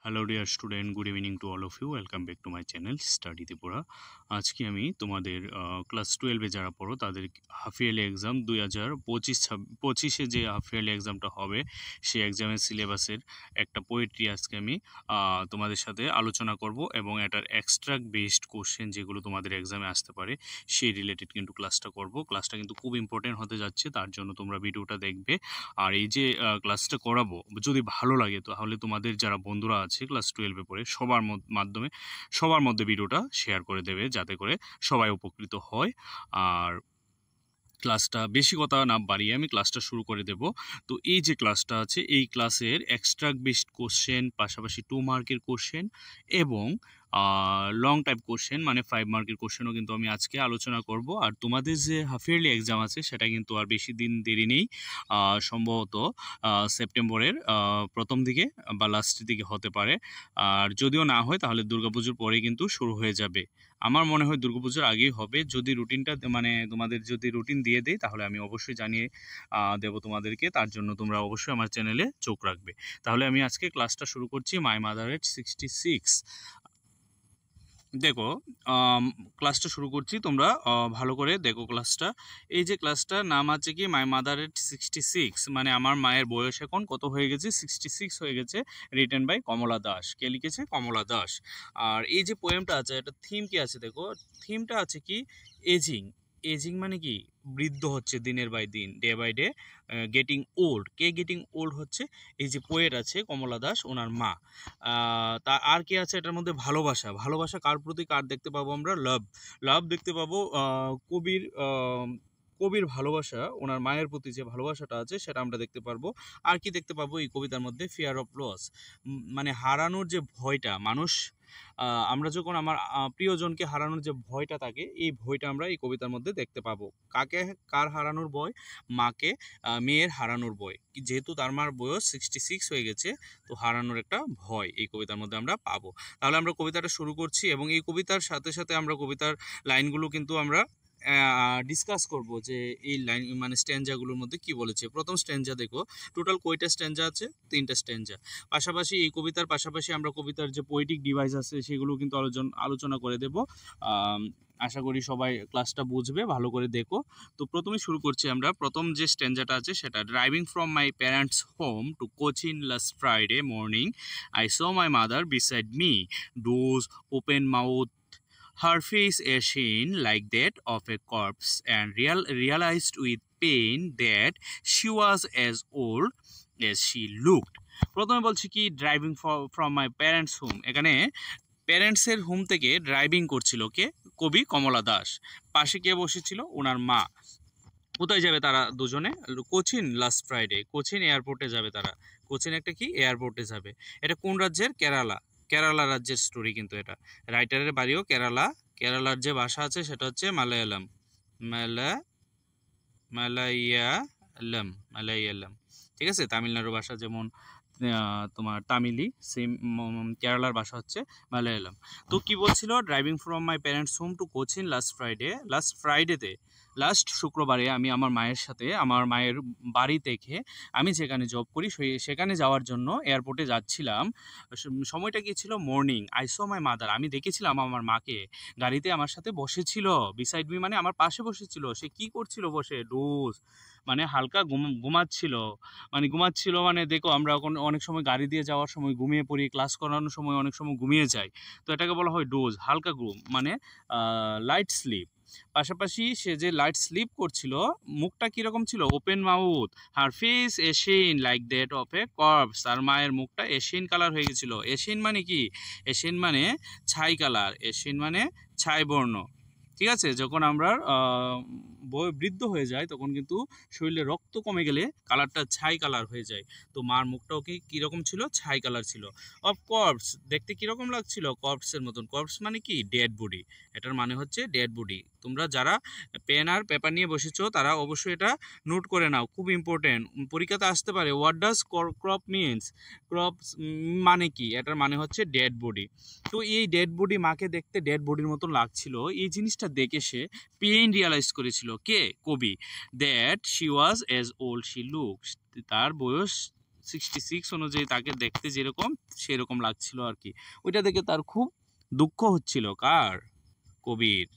Hello dear student, good evening to all of you. Welcome back to my channel study Tripura. আজকে আমি তোমাদের class 12-এ যারা পড়ো তাদের হাফ ইয়ারলি এক্সাম 2025-এ যে হাফ ইয়ারলি এক্সামটা হবে সেই এক্সামের সিলেবাসের একটা পোয়েট্রি আজকে আমি তোমাদের সাথে আলোচনা করব এবং এটার এক্সট্রাক্ট বেসড কোশ্চেন যেগুলো তোমাদের এক্সামে আসতে পারে সেই রিলেটেড কিন্তু ক্লাসটা করব। ক্লাসটা কিন্তু খুব ইম্পর্টেন্ট হতে যাচ্ছে, তার জন্য তোমরা ভিডিওটা দেখবে। আর এই যে ক্লাসটা করাবো, যদি ভালো লাগে তাহলে তোমাদের যারা বন্ধুরা আছে ক্লাস 12-এ পড়ে সবার মধ্যে ভিডিওটা শেয়ার করে দেবে, যাতে করে সবাই উপকৃত হয়। আর ক্লাসটা বেশি কথা না বাড়িয়ে আমি ক্লাসটা শুরু করে দেব। তো এই যে ক্লাসটা আছে, এই ক্লাসের এক্সট্রাক্ট বেসড কোশ্চেন, পাশাপাশি 2 মার্কের কোশ্চেন এবং লং টাইপ কোশ্চেন মানে 5 মার্কের কোশ্চেনও কিন্তু আমি আজকে আলোচনা করব। আর তোমাদের যে হাফ ইয়ারলি এক্সাম আছে সেটা কিন্তু আর বেশি দিন দেরি নেই, সম্ভবত সেপ্টেম্বরের প্রথম দিকে বা লাস্টের দিকে হতে পারে। আর যদিও না হয় তাহলে দুর্গাপুজোর পরে কিন্তু শুরু হয়ে যাবে। আমার মনে হয় দুর্গাপুজোর আগেই হবে, যদি রুটিনটা মানে তোমাদের যদি রুটিন দিয়ে দেয় তাহলে আমি অবশ্যই জানিয়ে দেবো তোমাদেরকে। তার জন্য তোমরা অবশ্যই আমার চ্যানেলে চোখ রাখবে। তাহলে আমি আজকে ক্লাসটা শুরু করছি। মাই মাদার এট 66। দেখো, ক্লাসটা শুরু করছি, তোমরা ভালো করে দেখো ক্লাসটা। এই যে ক্লাসটার নাম আছে কি মাই মাদার এট 66, মানে আমার মায়ের বয়স এখন কত হয়ে গেছে, 66 হয়ে গেছে। রিটেন বাই কমলা দাস। কে লিখেছে? কমলা দাস। আর এই যে পোয়েমটা আছে, এটা থিম কি আছে দেখো। থিমটা আছে কি এজিং। এজিং মানে কি বৃদ্ধ হচ্ছে দিনের বাই দিন, day by day getting old. কে গেটিং ওল্ড হচ্ছে? এই যে পোয়েট আছে কমলা দাস, ওনার মা। তা আর কি আছে এটার মধ্যে? ভালোবাসা। ভালোবাসা কার প্রতি? কার দেখতে পাবো আমরা? লাভ। লাভ দেখতে পাবো কবির ভালোবাসা, ওনার মায়ের প্রতি যে ভালোবাসাটা আছে সেটা আমরা দেখতে পারবো। আর কি দেখতে পাবো এই কবিতার মধ্যে? ফিয়ার অফ লস, মানে হারানোর যে ভয়টা মানুষ, আমরা যখন আমার প্রিয়জনকে হারানোর যে ভয়টা থাকে, এই ভয়টা আমরা এই কবিতার মধ্যে দেখতে পাবো। কার হারানোর ভয়? মাকে, মেয়ের হারানোর ভয়। যেহেতু তার মার বয়স 66 হয়ে গেছে, তো হারানোর একটা ভয় এই কবিতার মধ্যে আমরা পাবো। তাহলে আমরা কবিতাটা শুরু করছি এবং এই কবিতার সাথে সাথে আমরা কবিতার লাইনগুলো কিন্তু আমরা ডিসকাস করব যে এই লাইন মানে স্ট্যাঞ্জাগুলোর মধ্যে কি বলেছে। প্রথম স্ট্যাঞ্জা দেখো, টোটাল কয়টা স্ট্যাঞ্জা আছে? 3টা স্ট্যাঞ্জা। পাশাপাশি এই কবিতার পাশাপাশি আমরা কবিতার যে পোয়েটিক ডিভাইস আছে সেগুলো কিন্তু আলোচনা করে দেব। আশা করি সবাই ক্লাসটা বুঝবে, ভালো করে দেখো। তো প্রথমে শুরু করছি আমরা। প্রথম যে স্ট্যাঞ্জাটা আছে সেটা, driving from my parents home to Cochin last Friday morning, I saw my mother beside me, dozes open mouth, her face ashen like that of a corpse, and realized with pain that she was as old as she looked. প্রথমে বলছি কি driving from my parents home. এখানে প্যারেন্টসের home থেকে driving করছিল কে? কবি কমলা দাস। পাশে কে বসেছিল? ওনার মা। কোথায় যাবে তারা দুজনে? Cochin last Friday. কোচিন এয়ারপোর্টে যাবে তারা। কোচিন একটা কি এয়ারপোর্টে যাবে। এটা কোন রাজ্যের? কেরালা। কেরালা রাজ্যের স্টোরি কিন্তু এটা। রাইটারের বাড়িও কেরালা। কেরালার যে ভাষা আছে সেটা হচ্ছে মালায়ালাম। মালায়ালাম। ঠিক আছে, তামিলনাড়ুর ভাষা যেমন তোমার তামিলি, সেম কেরালার ভাষা হচ্ছে মালায়ালাম। তো কি বলছিল? Driving from my parents home to Cochin last Friday. Last শুক্রবারে আমি আমার মায়ের সাথে আমার মায়ের বাড়ি থেকে আমি যেখানে জব করি সেখানে যাওয়ার জন্য এয়ারপোর্টে যাচ্ছিলাম। সময়টা কি ছিল? Morning. I saw my mother, আমি দেখেছিলাম আমার মাকে গাড়িতে আমার সাথে বসেছিল। বিসাইড মি মানে আমার পাশে বসেছিল। সে কি করছিল বসে? ডোজ মানে হালকা ঘুমাচ্ছিল। মানে দেখো, আমরা অনেক সময় গাড়ি দিয়ে যাওয়ার সময় ঘুমিয়ে পড়ি, ক্লাস করানোর সময় অনেক সময় ঘুমিয়ে যাই, তো এটাকে বলা হয় ডোজ, হালকা ঘুম, মানে লাইট স্লিপ। পাশাপাশি সে যে লাইট স্লিপ করছিল, মুখটা কিরকম ছিল? Open mouth, her face ashen like that of a corpse. তার মায়ের মুখটা এশিন কালার হয়ে গেছিল। এশিন মানে কি? এশিন মানে ছাই কালার। এশিন মানে ছাই বর্ণ। ঠিক আছে, যখন আমরা বৃদ্ধ হয়ে যায় তখন কিন্তু শরীরে রক্ত কমে গেলে কালারটা ছাই কালার হয়ে যায়। তো মার মুখটাও কি কীরকম ছিল? ছাই কালার ছিল। অফ কর্পস, দেখতে কীরকম লাগছিল? কর্পসের মতন। কর্পস মানে কি? Dead body. এটার মানে হচ্ছে ডেড বডি। তোমরা যারা পেন আর পেপার নিয়ে বসেছো তারা অবশ্যই এটা নোট করে নাও, খুব ইম্পর্টেন্ট, পরীক্ষাতে আসতে পারে। What does crop means? Crops মানে কি? এটার মানে হচ্ছে ডেড বডি। তো এই ডেড বডি, মাকে দেখতে ডেড বডির মতো লাগছিল, এই জিনিসটা দেখে সে পেইন রিয়ালাইজ করেছিল। কে? কবি। That she was as old she looks, তার বয়স 66 অনুযায়ী তাকে দেখতে যেরকম সেরকম লাগছিল আর কি। ওইটা দেখে তার খুব দুঃখ হচ্ছিল, কার? কবির।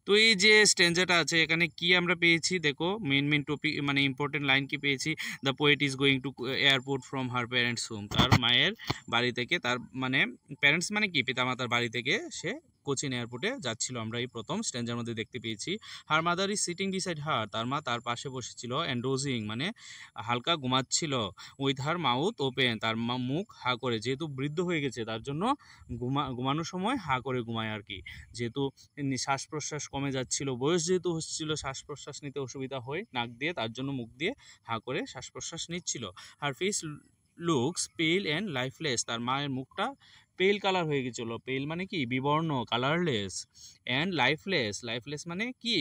তো এই যে স্ট্যান্জাটা আছে এখানে কি আমরা পেয়েছি দেখো, মেন টপিক মানে ইম্পর্টেন্ট লাইন কি পেয়েছি, the poet is going to airport from her parents home. তার মায়ের বাড়ি থেকে, তার মানে প্যারেন্টস মানে কি, পিতামাতার বাড়ি থেকে সে কোচিন এয়ারপোর্টে যাচ্ছিল, আমরা এই প্রথম স্ট্যান্জার মধ্যে দেখতে পেয়েছি। Her mother is sitting beside her, তার মা তার পাশে বসেছিল, অ্যান্ড ডোজিং মানে হালকা ঘুমাচ্ছিল, উইথ হার মাউথ ওপেন, তার মুখ হা করে, যেহেতু বৃদ্ধ হয়ে গেছে তার জন্য ঘুমানোর সময় হা করে ঘুমায় আর কি, যেহেতু শ্বাস প্রশ্বাস কমে যাচ্ছিল, বয়স যেহেতু হচ্ছিল, শ্বাস প্রশ্বাস নিতে অসুবিধা হয় নাক দিয়ে, তার জন্য মুখ দিয়ে হা করে শ্বাস প্রশ্বাস নিচ্ছিল। হার ফেস লুকস পেল অ্যান্ড লাইফলেস, তার মায়ের মুখটা পেল কালার হয়ে গেছিল, পেল মানে কি বিবর্ণ, কালারলেস, অ্যান্ড লাইফলেস, লাইফলেস মানে কি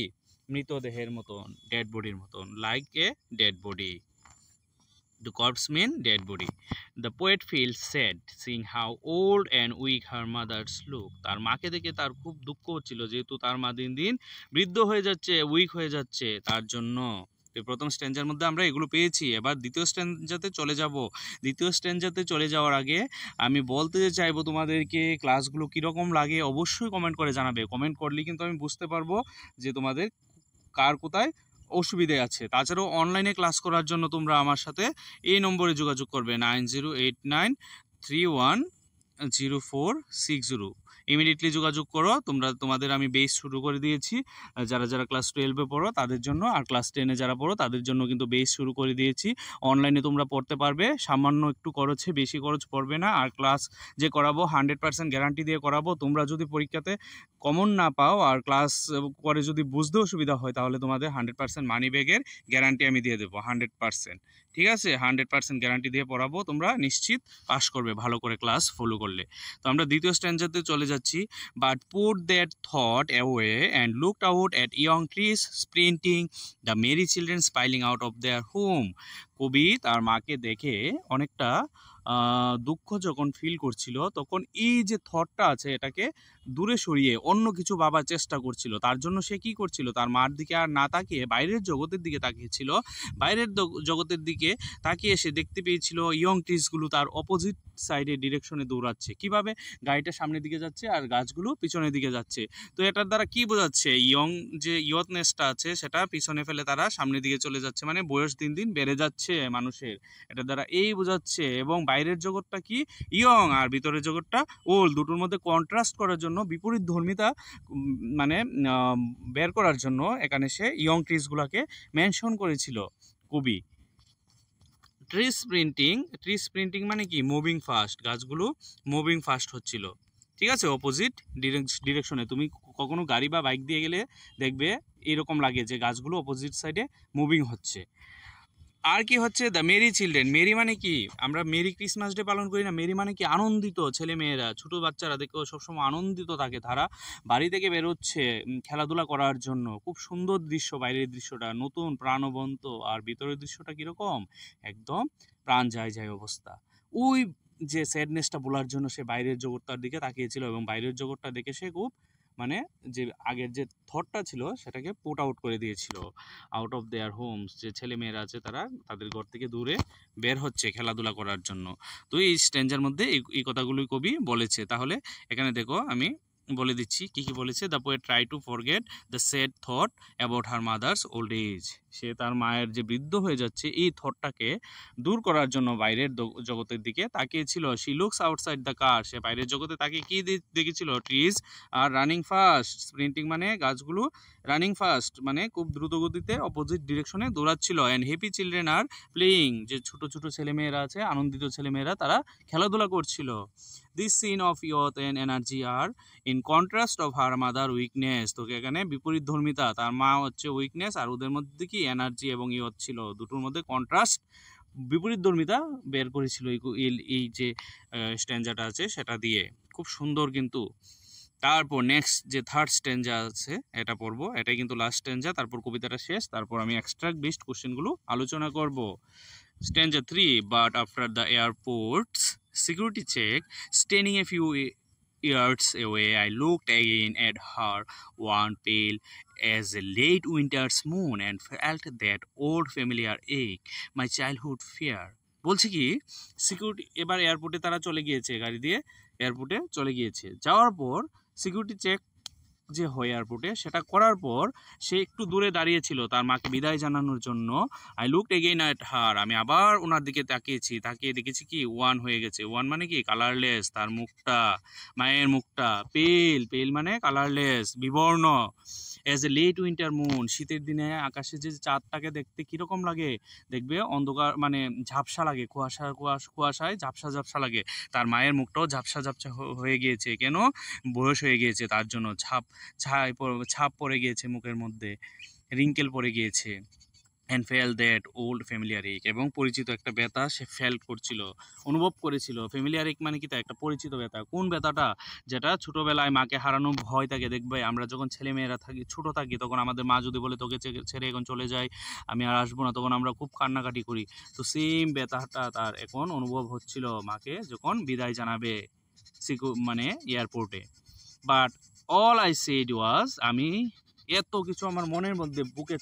মৃতদেহের মতন, ডেড বডির মতন, like a dead body, the corpse mean dead body. The poet feels sad seeing how old and weak her mother's look. তার মাকে দেখে তার খুব দুঃখ হচ্ছিল, যেহেতু তার মা দিন দিন বৃদ্ধ হয়ে যাচ্ছে, উইক হয়ে যাচ্ছে, তার জন্য। তো প্রথম স্ট্যান্জার মধ্যে আমরা এগুলো পেয়েছি। এবার দ্বিতীয় স্ট্যান্জাতে চলে যাব। দ্বিতীয় স্ট্যান্জাতে চলে যাওয়ার আগে আমি বলতে চাইবো তোমাদেরকে ক্লাসগুলো কীরকম লাগে অবশ্যই কমেন্ট করে জানাবে। কমেন্ট করলে কিন্তু আমি বুঝতে পারবো যে তোমাদের কার কোথায় অসুবিধে আছে। তাছাড়াও অনলাইনে ক্লাস করার জন্য তোমরা আমার সাথে এই নম্বরে যোগাযোগ করবে, 9089310460। ইমিডিয়েটলি যোগাযোগ করো তোমরা, তোমাদের আমি বেস শুরু করে দিয়েছি। যারা যারা ক্লাস 12-এ পড়ো তাদের জন্য, আর ক্লাস 10-এ যারা পড়ো তাদের জন্য কিন্তু বেস শুরু করে দিয়েছি। অনলাইনে তোমরা পড়তে পারবে, সামান্য একটু খরচে, বেশি খরচ পড়বে না। আর ক্লাস যে করাবো 100% গ্যারান্টি দিয়ে করাবো। তোমরা যদি পরীক্ষাতে কমন না পাও আর ক্লাস করে যদি বুঝতে অসুবিধা হয়, তাহলে তোমাদের 100% মানি ব্যাগের গ্যারান্টি আমি দিয়ে দেবো, 100%। ঠিক আছে, 100% গ্যারান্টি দিয়ে পড়াবো, তোমরা নিশ্চিত পাস করবে ভালো করে ক্লাস ফলো করলে। তো আমরা দ্বিতীয় স্ট্যান্ডার্ডে চলে যাচ্ছি। But put that thought away and looked out at young trees sprinting, the merry children spilling out of their home. কবি তার মাকে দেখে অনেকটা দুঃখ যখন ফিল করছিল, তখন এই যে থটটা আছে এটাকে দূরে সরিয়ে অন্য কিছু ভাবার চেষ্টা করছিল। তার জন্য সে কি করছিল, তার মার দিকে আর না তাকিয়ে বাইরের জগতের দিকে তাকিয়েছিল। বাইরের জগতের দিকে তাকিয়ে সে দেখতে পেয়েছিল ইয়ং ট্রিজগুলো তার অপোজিট সাইডে ডিরেকশনে দৌড়াচ্ছে। কিভাবে, গাড়িটা সামনের দিকে যাচ্ছে আর গাছগুলো পিছনের দিকে যাচ্ছে। তো এটার দ্বারা কি বোঝাচ্ছে, ইয়ং যে ইয়থনেসটা আছে সেটা পিছনে ফেলে তারা সামনের দিকে চলে যাচ্ছে, মানে বয়স দিন দিন বেড়ে যাচ্ছে মানুষের, এটার দ্বারা এই বোঝাচ্ছে। এবং বাইরের জগৎটা কি ইয়ং আর ভিতরের জগৎটা ওল্ড, দুটোর মধ্যে কন্ট্রাস্ট করার জন্য, বিপরীত ধর্মিতা মানে বের করার জন্য এখানে সে ইয়ং ট্রিজগুলোকে মেনশন করেছিল কবি। ট্রি স্প্রিন্টিং মানে কি মুভিং ফাস্ট, গাছগুলো মুভিং ফাস্ট হচ্ছিল। ঠিক আছে, অপোজিট ডিরেকশনে। তুমি কখনো গাড়ি বা বাইক দিয়ে গেলে দেখবে এরকম লাগে যে গাছগুলো অপোজিট সাইডে মুভিং হচ্ছে। আর কি হচ্ছে, দ্য মেরি চিলড্রেন, মেরি মানে কি, আমরা মেরি ক্রিসমাস ডে পালন করি না, মেরি মানে কি আনন্দিত, ছেলে মেয়েরা ছোটো বাচ্চারা দেখো সবসময় আনন্দিত থাকে, তারা বাড়ি থেকে বেরোচ্ছে খেলাধুলা করার জন্য। খুব সুন্দর দৃশ্য, বাইরের দৃশ্যটা নতুন প্রাণবন্ত, আর ভিতরের দৃশ্যটা কীরকম, একদম প্রাণ যায় যায় অবস্থা। ওই যে স্যাডনেসটা বলার জন্য সে বাইরের জগৎটার দিকে তাকিয়েছিল, এবং বাইরের জগৎটা দেখে সে খুব মানে যে আগের যে থটটা ছিল সেটাকে পুট আউট করে দিয়েছিল, আউট অফ দেয়ার হোমস, যে ছেলে মেয়েরা আছে তারা তাদের ঘর থেকে দূরে বের হচ্ছে খেলাধুলা করার জন্য। তো এই স্ট্যান্জার মধ্যে এই কথাগুলোই কবি বলেছে। তাহলে এখানে দেখো আমি বলে দিচ্ছি কি কি বলেছে। The poet try to forget the sad thought about her mother's old age, সে তার মায়ের যে বৃদ্ধ হয়ে যাচ্ছে এই থটটাকে দূর করার জন্য বাইরের জগতের দিকে তাকিয়েছিল। She looks outside the car, সে বাইরের জগতে তাকিয়ে কি দেখেছিল, trees are running fast, sprinting মানে গাছগুলো, রানিং ফাস্ট মানে খুব দ্রুত গতিতে অপোজিট ডিরেকশনে দৌড়াচ্ছিল, and happy children are playing, যে ছোট ছোট ছেলেমেয়েরা আছে আনন্দিত ছেলেমেয়েরা তারা খেলাধুলা করছিল। This scene of youth and energy are in contrast of her mother weakness, তোকে এখানে বিপরীত ধর্মিতা, তার মা হচ্ছে উইকনেস আর ওদের মধ্যে কি এনার্জি এবং ইয়থ ছিল, দুটোর মধ্যে কন্ট্রাস্ট বিপরীত ধর্মিতা বের করেছিল এই যে স্ট্যান্জাটা আছে সেটা দিয়ে। খুব সুন্দর কিন্তু। তারপর নেক্সট যে থার্ড স্ট্যান্জা আছে এটা পড়বো, এটাই কিন্তু লাস্ট স্ট্যান্জা, তারপর কবিতাটা শেষ, তারপর আমি এক্সট্রাক্ট বেসড কোশ্চেনগুলো আলোচনা করব। স্ট্যান্জা 3, but after the airports security check, standing a few yards away, I looked again at her, one pale as a late winter's moon, and felt that old familiar ache, my childhood fear. বলছি কি security এবার এয়ারপোর্টে তারা চলে গিয়েছে, গাড়ি দিয়ে এয়ারপোর্টে চলে গিয়েছে। যাওয়ার পর সিকিউরিটি চেক যে হয় এয়ারপোর্টে, সেটা করার পর সে একটু দূরে দাঁড়িয়েছিল তার মাকে বিদায় জানানোর জন্য। I looked again at her, আমি আবার ওনার দিকে তাকিয়েছি, তাকিয়ে দেখেছি কি ওয়ান হয়ে গেছে। ওয়ান মানে কি কালারলেস, তার মুখটা, মায়ের মুখটা পেল, পেল মানে কালারলেস, বিবর্ণ। As a late winter moon, শীতের দিনে আকাশে যে চাঁদটাকে দেখতে কীরকম লাগে, দেখবে অন্ধকার মানে ঝাপসা লাগে, কুয়াশায় ঝাপসা ঝাপসা লাগে। তার মায়ের মুখটাও ঝাপসা ঝাপসা হয়ে গিয়েছে। কেন? বয়স হয়ে গিয়েছে, তার জন্য ছাপ পড়ে গিয়েছে মুখের মধ্যে, রিঙ্কেল পড়ে গিয়েছে। And fail that old familiar এক, এবং পরিচিত একটা ব্যথা সে ফেল করছিল, অনুভব করেছিল। ফ্যামিলিয়ার এক মানে কি, তা একটা পরিচিত ব্যথা। কোন ব্যথাটা? যেটা ছোটোবেলায় মাকে হারানো ভয় থাকে। দেখবে আমরা যখন ছেলেমেয়েরা থাকি, ছোটো থাকি, তখন আমাদের মা যদি বলে তোকে ছেড়ে এখন চলে যাই, আমি আর আসবো না, তখন আমরা খুব কান্নাকাটি করি। তো সেম ব্যথাটা তার এখন অনুভব হচ্ছিল মাকে যখন বিদায় জানাবে মানে এয়ারপোর্টে। বাট অল আই সেড ওয়াজ, আমি এত কিছু আমার মনের মধ্যে বুকে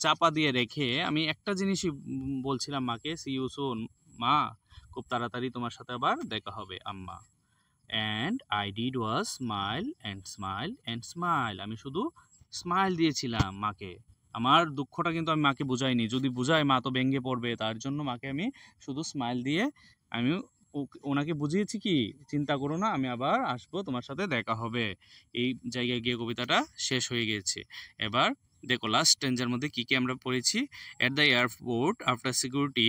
চাপা দিয়ে রেখে আমি একটা জিনিসই বলছিলাম মাকে, সি ইউ সুন, মা খুব তাড়াতাড়ি তোমার সাথে আবার দেখা হবে আম্মা। And I did was smile and smile and smile, আমি শুধু স্মাইল দিয়েছিলাম মাকে। আমার দুঃখটা কিন্তু আমি মাকে বুঝাইনি, যদি বুঝাই মা তো ভেঙে পড়বে, তার জন্য মাকে আমি শুধু স্মাইল দিয়ে আমি ওনাকে বুঝিয়েছি কি, চিন্তা করো না, আমি আবার আসবো, তোমার সাথে দেখা হবে। এই জায়গায় গিয়ে কবিতাটা শেষ হয়ে গেছে। এবার দেখো লাস্ট স্ট্যান্জার মধ্যে কি কি আমরা পড়েছি। At the airport after security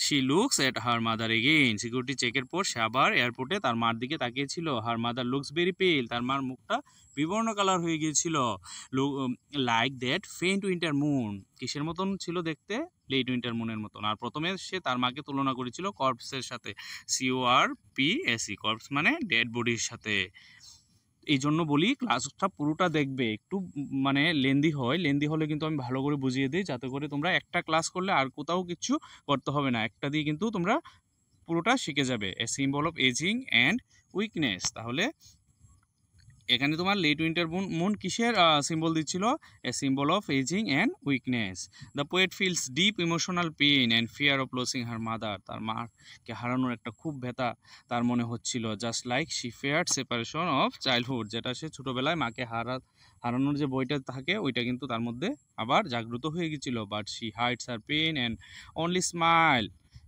she looks at her mother again, security চেকের পর সে আবার এয়ারপোর্টে তার মার দিকে তাকিয়েছিল। হার মাদার লুকস ভেরি পেল, তার মার মুখটা বিবর্ণ কালার হয়ে গিয়েছিল। লাইক দ্যাট ফেন্ট উইন্টার মুন, কিসের মতন ছিল দেখতে? লেট উইন্টার মুনের মতন। আর প্রথমে সে তার মাকে তুলনা করেছিল কর্পসের সাথে, CORPSE, কর্পস মানে ডেড বডির সাথে। এই জন্য বলি ক্লাসটা পুরোটা দেখবে, একটু মানে লেন্দি হলে কিন্তু আমি ভালো করে বুঝিয়ে দিই, যাতে করে তোমরা একটা ক্লাস করলে আর কোথাও কিছু করতে হবে না, একটা দিয়ে কিন্তু তোমরা পুরোটা শিখে যাবে। A symbol of ageing and weakness, তাহলে এখানে তোমার লেট উইন্টার মুন কিসের সিম্বল দিচ্ছিল? A symbol of ageing and weakness. The poet feels deep emotional pain and fear of losing her mother, তার মাকে হারানোর একটা খুব ব্যথা তার মনে হচ্ছিল। Just like she feared separation of childhood, যেটা সে ছোটোবেলায় মাকে হারানোর যে বইটা থাকে ওইটা কিন্তু তার মধ্যে আবার জাগ্রত হয়ে গেছিলো। But she hides her pain and only smile,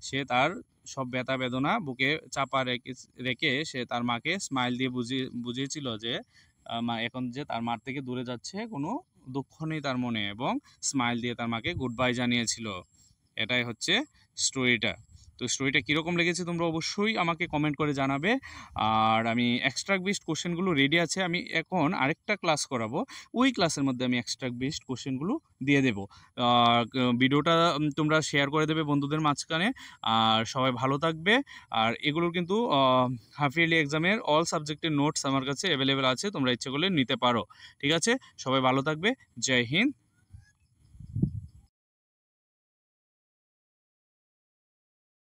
সে তার সব ব্যথা বেদনা বুকে চাপা রেখে সে তার মাকে স্মাইল দিয়ে বুঝিয়েছিল যে মা এখন যে তার মার থেকে দূরে যাচ্ছে, কোনো দুঃখ নেই তার মনে, এবং স্মাইল দিয়ে তার মাকে গুড বাই জানিয়েছিল। এটাই হচ্ছে স্টোরিটা। তো স্টোরিটা কীরকম লেগেছে তোমরা অবশ্যই আমাকে কমেন্ট করে জানাবে। আর আমি এক্সট্রাক্ট বেসড কোশ্চেনগুলো রেডি আছে, আমি এখন আরেকটা ক্লাস করাবো, ওই ক্লাসের মধ্যে আমি এক্সট্রাক্ট বেসড কোশ্চেনগুলো দিয়ে দেবো। ভিডিওটা তোমরা শেয়ার করে দেবে বন্ধুদের মাঝখানে। আর সবাই ভালো থাকবে। আর এগুলোর কিন্তু হাফ ইয়ারলি এক্সামের অল সাবজেক্টের নোটস আমার কাছে অ্যাভেলেবেল আছে, তোমরা ইচ্ছে করলে নিতে পারো। ঠিক আছে, সবাই ভালো থাকবে। জয় হিন্দ।